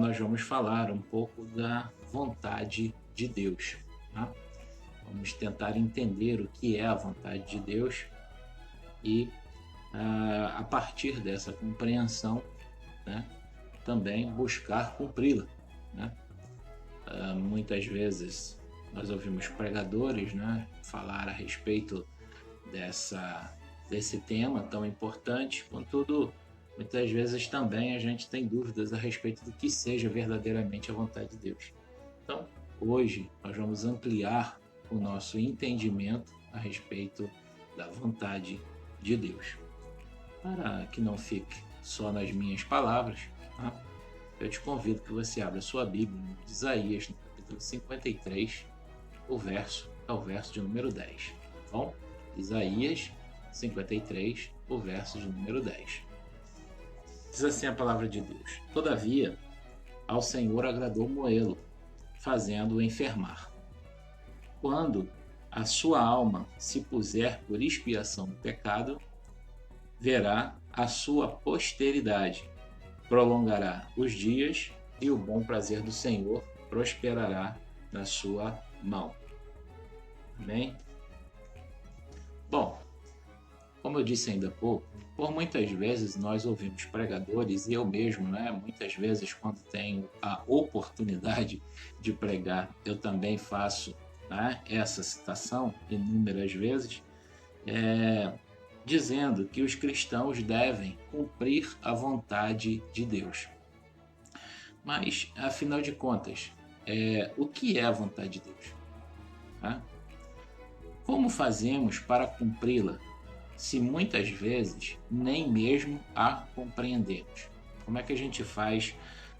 nós vamos falar um pouco da vontade de Deus. Tá? Vamos tentar entender o que é a vontade de Deus e, a partir dessa compreensão, né, também buscar cumpri-la. Né? Muitas vezes nós ouvimos pregadores, né, falar a respeito desse tema tão importante, contudo, muitas vezes também a gente tem dúvidas a respeito do que seja verdadeiramente a vontade de Deus. Então, hoje nós vamos ampliar o nosso entendimento a respeito da vontade de Deus. Para que não fique só nas minhas palavras, tá? Eu te convido que você abra sua Bíblia no livro de Isaías, no capítulo 53, o verso de número 10. Tá bom? Isaías 53, o verso de número 10. Diz assim a palavra de Deus: Todavia, ao Senhor agradou moê-lo, fazendo-o enfermar. Quando a sua alma se puser por expiação do pecado, verá a sua posteridade, prolongará os dias e o bom prazer do Senhor prosperará na sua mão. Amém? Bom, como eu disse ainda há pouco, por muitas vezes nós ouvimos pregadores, e eu mesmo, né, muitas vezes quando tenho a oportunidade de pregar, eu também faço, né, essa citação inúmeras vezes, dizendo que os cristãos devem cumprir a vontade de Deus. Mas, afinal de contas, o que é a vontade de Deus? Tá? Como fazemos para cumpri-la, se muitas vezes nem mesmo a compreendemos? Como é que a gente faz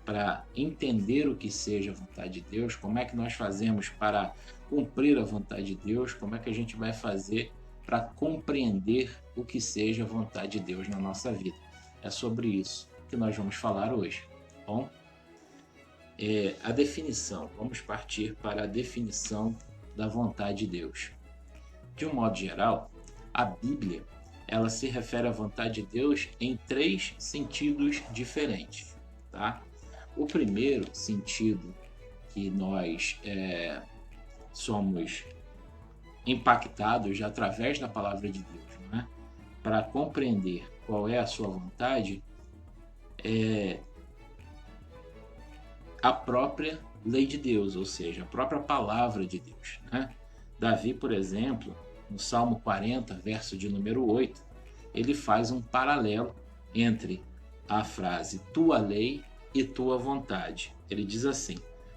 para entender o que seja a vontade de Deus? Como é que nós fazemos para cumprir a vontade de Deus? Como é que a gente vai fazer para compreender o que seja a vontade de Deus na nossa vida? É sobre isso que nós vamos falar hoje. Bom, a definição. Vamos partir para a definição da vontade de Deus. De um modo geral, a Bíblia, ela se refere à vontade de Deus em 3 sentidos diferentes. Tá? O primeiro sentido que nós somos impactados através da palavra de Deus, né, para compreender qual é a sua vontade, é a própria lei de Deus, ou seja, a própria palavra de Deus. Né? Davi, por exemplo, no Salmo 40, verso de número 8, ele faz um paralelo entre a frase tua lei e tua vontade. Ele diz assim: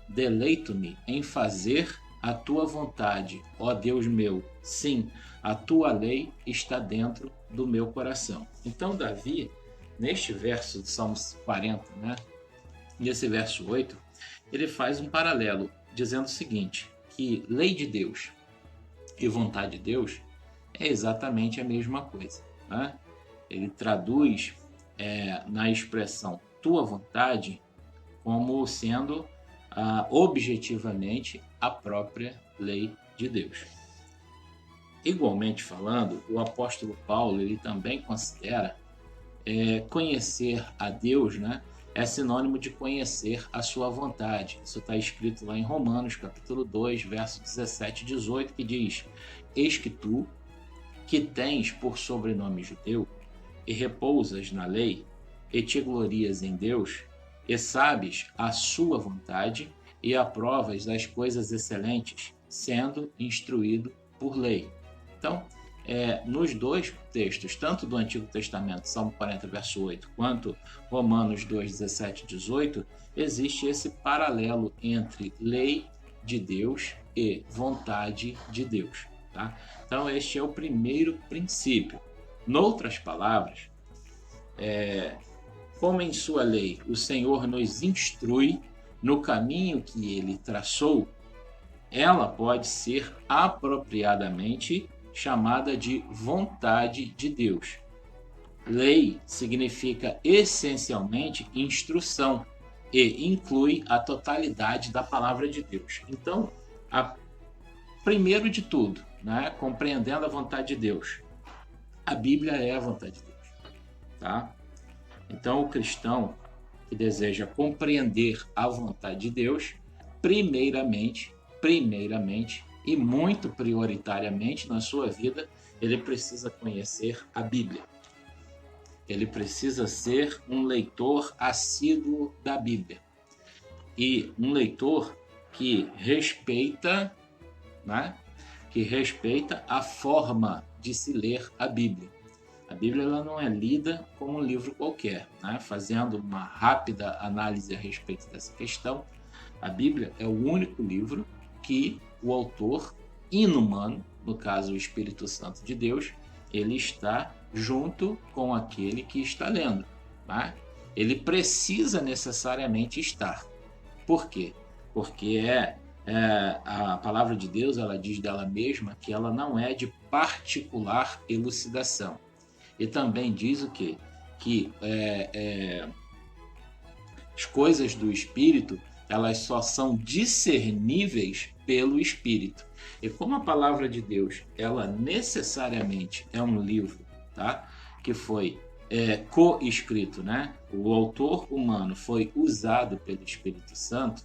deleito-me em fazer a tua vontade, ó Deus meu. Sim, a tua lei está dentro do meu coração. Então, Davi, neste verso do Salmo 40, né, nesse verso 8, ele faz um paralelo, dizendo o seguinte, que lei de Deus e vontade de Deus é exatamente a mesma coisa. Né? Ele traduz na expressão tua vontade como sendo objetivamente a própria lei de Deus. Igualmente falando, o apóstolo Paulo ele também considera conhecer a Deus, né, é sinônimo de conhecer a sua vontade. Isso está escrito lá em Romanos, capítulo 2, verso 17 e 18, que diz: eis que tu, que tens por sobrenome judeu, e repousas na lei, e te glorias em Deus, e sabes a sua vontade, e aprovas das coisas excelentes, sendo instruído por lei. Então, nos dois textos, tanto do Antigo Testamento, Salmo 40, verso 8, quanto Romanos 2, 17 e 18, existe esse paralelo entre lei de Deus e vontade de Deus. Tá? Então, este é o primeiro princípio. Noutras palavras, como em sua lei o Senhor nos instrui no caminho que ele traçou, ela pode ser apropriadamente chamada de vontade de Deus. Lei significa essencialmente instrução e inclui a totalidade da palavra de Deus. Então, primeiro de tudo, né, compreendendo a vontade de Deus, a Bíblia é a vontade de Deus. Tá? Então, o cristão que deseja compreender a vontade de Deus, primeiramente e muito prioritariamente na sua vida, ele precisa conhecer a Bíblia. Ele precisa ser um leitor assíduo da Bíblia. E um leitor que respeita, né? Que respeita a forma de se ler a Bíblia. A Bíblia ela não é lida como um livro qualquer, né? Fazendo uma rápida análise a respeito dessa questão, a Bíblia é o único livro que o autor inumano, no caso o Espírito Santo de Deus, ele está junto com aquele que está lendo, né? Ele precisa necessariamente estar. Por quê? Porque a palavra de Deus, ela diz dela mesma que ela não é de particular elucidação. E também diz o quê? Que as coisas do Espírito, elas só são discerníveis pelo Espírito. E como a palavra de Deus, ela necessariamente é um livro, tá? Que foi co-escrito, né? O autor humano foi usado pelo Espírito Santo,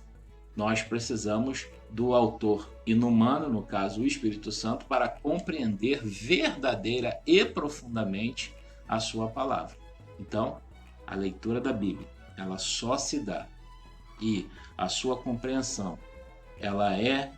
nós precisamos do autor inumano, no caso o Espírito Santo, para compreender verdadeira e profundamente a sua palavra. Então, a leitura da Bíblia, ela só se dá e a sua compreensão, ela é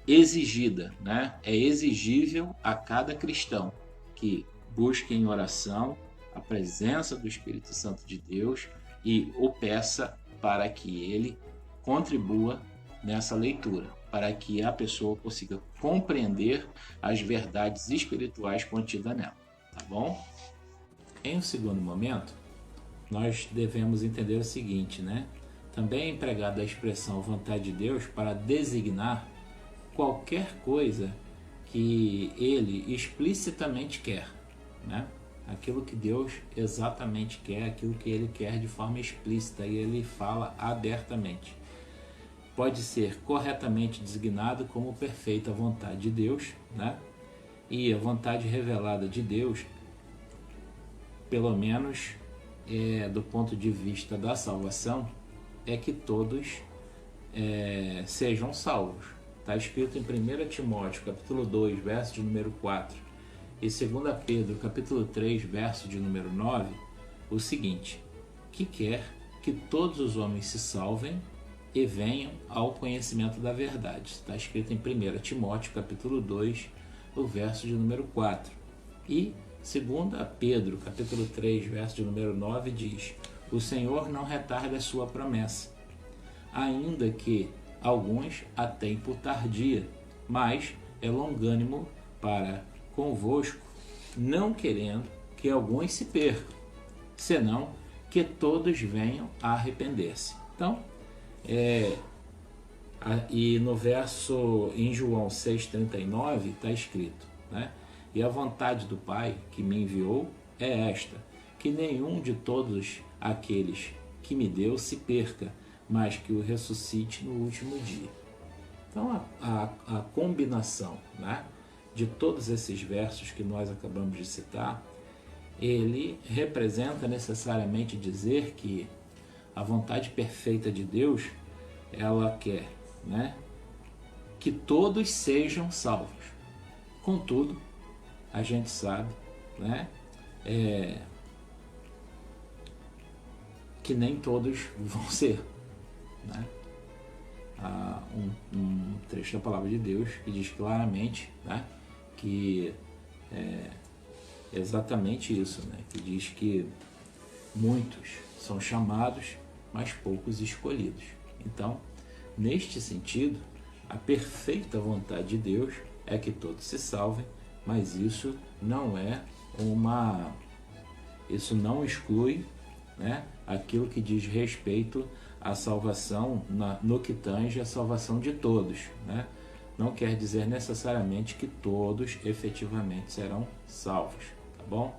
exigida, né? É exigível a cada cristão que busque em oração a presença do Espírito Santo de Deus e o peça para que ele contribua nessa leitura, para que a pessoa consiga compreender as verdades espirituais contidas nela, tá bom? Em um segundo momento, nós devemos entender o seguinte, né? Também é empregada a expressão vontade de Deus para designar qualquer coisa que ele explicitamente quer, né? Aquilo que Deus exatamente quer, aquilo que ele quer de forma explícita e ele fala abertamente. Pode ser corretamente designado como perfeita vontade de Deus, né? E a vontade revelada de Deus, pelo menos do ponto de vista da salvação, é que todos sejam salvos. Está escrito em 1 Timóteo, capítulo 2, verso de número 4, e 2 Pedro, capítulo 3, verso de número 9, o seguinte: que quer que todos os homens se salvem e venham ao conhecimento da verdade. Está escrito em 1 Timóteo, capítulo 2, o verso de número 4. E 2 Pedro, capítulo 3, verso de número 9, diz: o Senhor não retarda a sua promessa, ainda que alguns a tenham por tardia, mas é longânimo para convosco, não querendo que alguns se percam, senão que todos venham a arrepender-se. Então, e no verso em João 6,39 está escrito, né? E a vontade do Pai que me enviou é esta, que nenhum de todos aqueles que me deu se perca, mas que o ressuscite no último dia. Então a combinação, né, de todos esses versos que nós acabamos de citar, ele representa necessariamente dizer que a vontade perfeita de Deus, ela quer, né, que todos sejam salvos. Contudo, a gente sabe, né, que nem todos vão ser, né? Há um trecho da palavra de Deus que diz claramente, né, que é exatamente isso, né, que diz que muitos são chamados, mas poucos escolhidos. Então, neste sentido, a perfeita vontade de Deus é que todos se salvem, mas isso não exclui, né, aquilo que diz respeito à salvação, no que tange a salvação de todos, né? Não quer dizer necessariamente que todos efetivamente serão salvos, tá bom?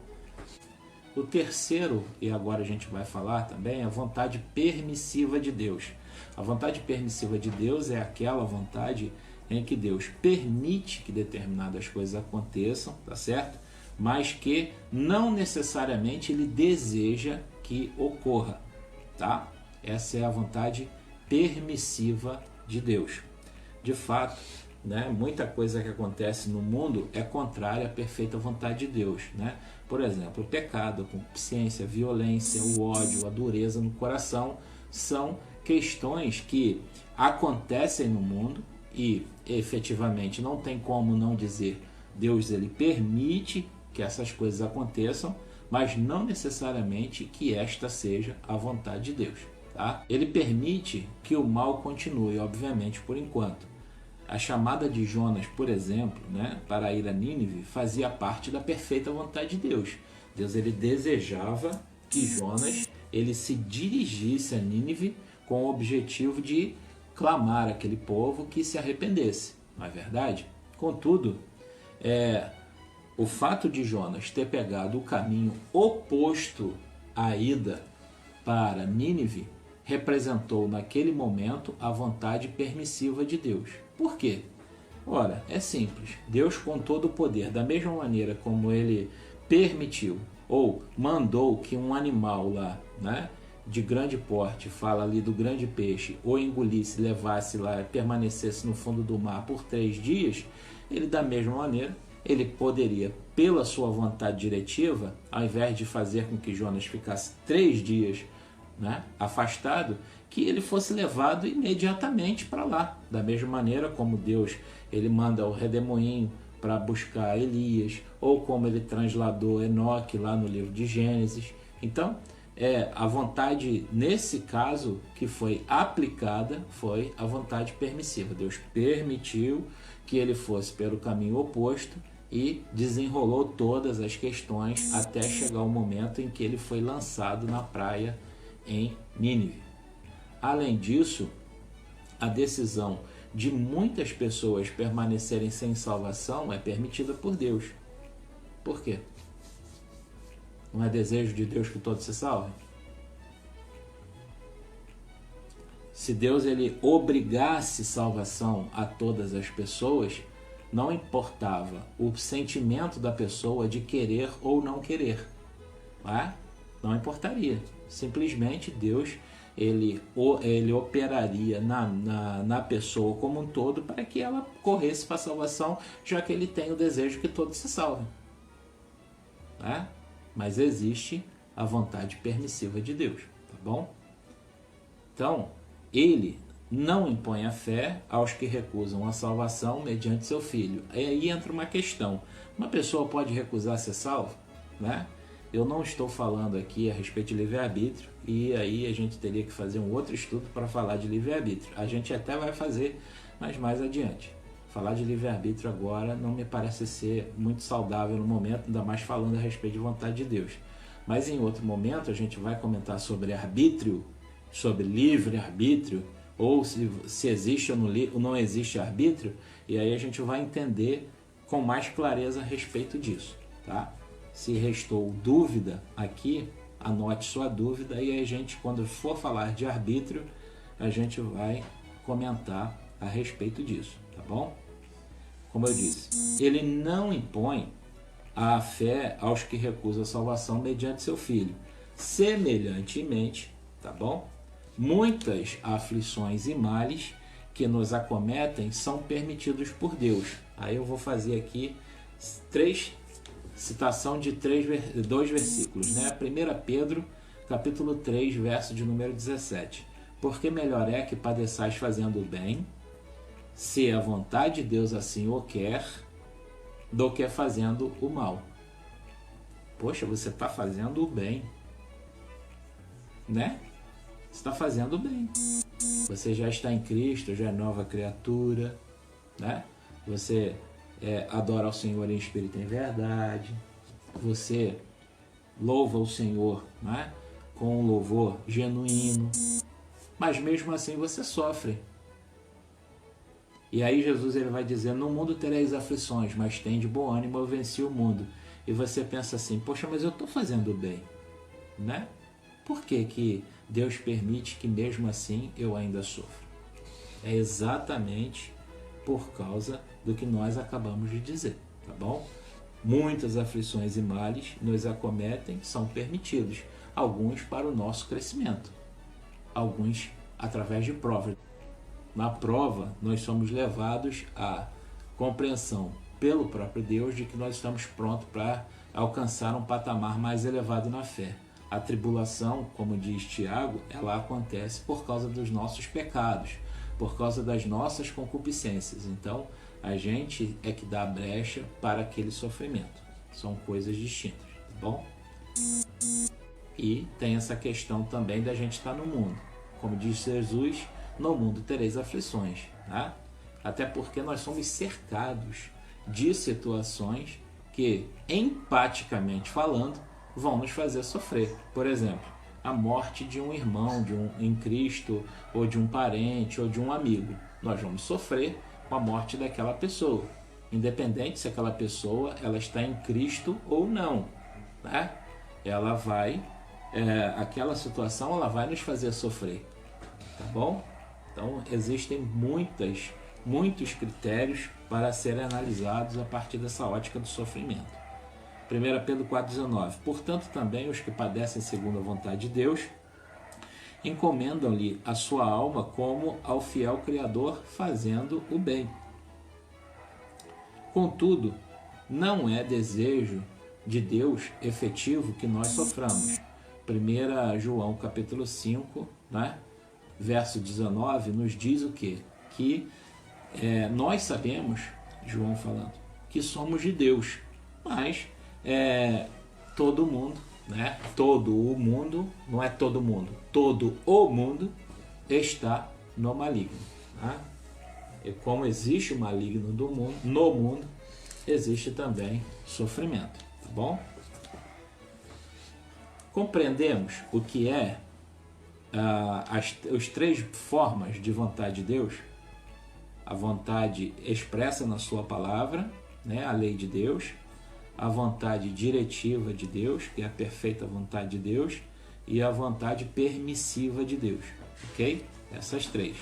O terceiro, e agora a gente vai falar também, é a vontade permissiva de Deus. A vontade permissiva de Deus é aquela vontade em que Deus permite que determinadas coisas aconteçam, tá certo? Mas que não necessariamente ele deseja que ocorra, tá? Essa é a vontade permissiva de Deus. De fato, né, muita coisa que acontece no mundo é contrária à perfeita vontade de Deus. Né? Por exemplo, o pecado, a concupiscência, a violência, o ódio, a dureza no coração são questões que acontecem no mundo e efetivamente não tem como não dizer Deus ele permite que essas coisas aconteçam, mas não necessariamente que esta seja a vontade de Deus. Tá? Ele permite que o mal continue, obviamente, por enquanto. A chamada de Jonas, por exemplo, né, para ir a Nínive, fazia parte da perfeita vontade de Deus. Deus ele desejava que Jonas ele se dirigisse a Nínive com o objetivo de clamar aquele povo que se arrependesse. Não é verdade? Contudo, o fato de Jonas ter pegado o caminho oposto à ida para Nínive representou naquele momento a vontade permissiva de Deus. Por quê? Ora, é simples. Deus, com todo o poder, da mesma maneira como ele permitiu ou mandou que um animal lá, né, de grande porte, fala ali do grande peixe, ou engolisse, levasse lá, permanecesse no fundo do mar por 3 dias, ele da mesma maneira, ele poderia, pela sua vontade diretiva, ao invés de fazer com que Jonas ficasse 3 dias, né, afastado, que ele fosse levado imediatamente para lá. Da mesma maneira como Deus ele manda o redemoinho para buscar Elias, ou como ele transladou Enoque lá no livro de Gênesis. Então, a vontade, nesse caso, que foi aplicada, foi a vontade permissiva. Deus permitiu que ele fosse pelo caminho oposto e desenrolou todas as questões até chegar o momento em que ele foi lançado na praia em Nínive. Além disso, a decisão de muitas pessoas permanecerem sem salvação é permitida por Deus. Por quê? Não é desejo de Deus que todos se salvem? Se Deus ele obrigasse salvação a todas as pessoas, não importava o sentimento da pessoa de querer ou não querer. Não importaria. Simplesmente Deus ele operaria na pessoa como um todo para que ela corresse para a salvação, já que ele tem o desejo que todos se salvem. Mas existe a vontade permissiva de Deus, tá bom? Então, ele não impõe a fé aos que recusam a salvação mediante seu Filho. Aí entra uma questão. Uma pessoa pode recusar ser salvo? Né? Eu não estou falando aqui a respeito de livre-arbítrio, e aí a gente teria que fazer um outro estudo para falar de livre-arbítrio. A gente até vai fazer, mas mais adiante. Falar de livre-arbítrio agora não me parece ser muito saudável no momento, ainda mais falando a respeito de vontade de Deus. Mas em outro momento a gente vai comentar sobre arbítrio, sobre livre-arbítrio, ou se existe ou não existe arbítrio, e aí a gente vai entender com mais clareza a respeito disso, tá? Se restou dúvida aqui, anote sua dúvida e aí a gente, quando for falar de arbítrio, a gente vai comentar a respeito disso, tá bom? Como eu disse, ele não impõe a fé aos que recusam a salvação mediante seu Filho. Semelhantemente, tá bom? Muitas aflições e males que nos acometem são permitidos por Deus. Aí eu vou fazer aqui citação de 2 versículos, né? 1 Pedro, capítulo 3, verso de número 17. Porque melhor é que padeçais fazendo o bem, se a vontade de Deus assim o quer, do que fazendo o mal. Poxa, você está fazendo o bem, né? Você está fazendo o bem. Você já está em Cristo, já é nova criatura, né? Você adora ao Senhor em espírito e em verdade. Você louva o Senhor, né, com um louvor genuíno. Mas mesmo assim você sofre. E aí Jesus ele vai dizer, no mundo tereis aflições, mas tende bom ânimo, eu venci o mundo. E você pensa assim, poxa, mas eu estou fazendo o bem, né? Por que Deus permite que mesmo assim eu ainda sofra? É exatamente por causa do que nós acabamos de dizer, tá bom? Muitas aflições e males nos acometem, são permitidos, alguns para o nosso crescimento. alguns através de provas. Na prova, nós somos levados à compreensão pelo próprio Deus de que nós estamos prontos para alcançar um patamar mais elevado na fé. A tribulação, como diz Tiago, ela acontece por causa dos nossos pecados, por causa das nossas concupiscências. Então, a gente é que dá a brecha para aquele sofrimento. São coisas distintas, tá bom? E tem essa questão também da gente estar no mundo. Como diz Jesus, no mundo tereis aflições, tá? Até porque nós somos cercados de situações que, empaticamente falando, vão nos fazer sofrer. Por exemplo, a morte de um irmão em Cristo, ou de um parente, ou de um amigo. Nós vamos sofrer com a morte daquela pessoa, independente se aquela pessoa ela está em Cristo ou não, né? Ela vai, aquela situação ela vai nos fazer sofrer, tá bom? Então existem muitos critérios para serem analisados a partir dessa ótica do sofrimento. 1 Pedro 4,19. Portanto, também os que padecem segundo a vontade de Deus, encomendam-lhe a sua alma como ao fiel Criador, fazendo o bem. Contudo, não é desejo de Deus efetivo que nós soframos. 1 João capítulo 5, né, verso 19, nos diz o quê? Que nós sabemos, João falando, que somos de Deus, mas todo mundo, né? Todo o mundo, não é todo mundo, todo o mundo está no maligno. Tá? E como existe o maligno no mundo, existe também sofrimento, tá bom? Compreendemos o que é as três formas de vontade de Deus? A vontade expressa na sua palavra, né? A lei de Deus, a vontade diretiva de Deus, que é a perfeita vontade de Deus, e a vontade permissiva de Deus, ok? Essas três.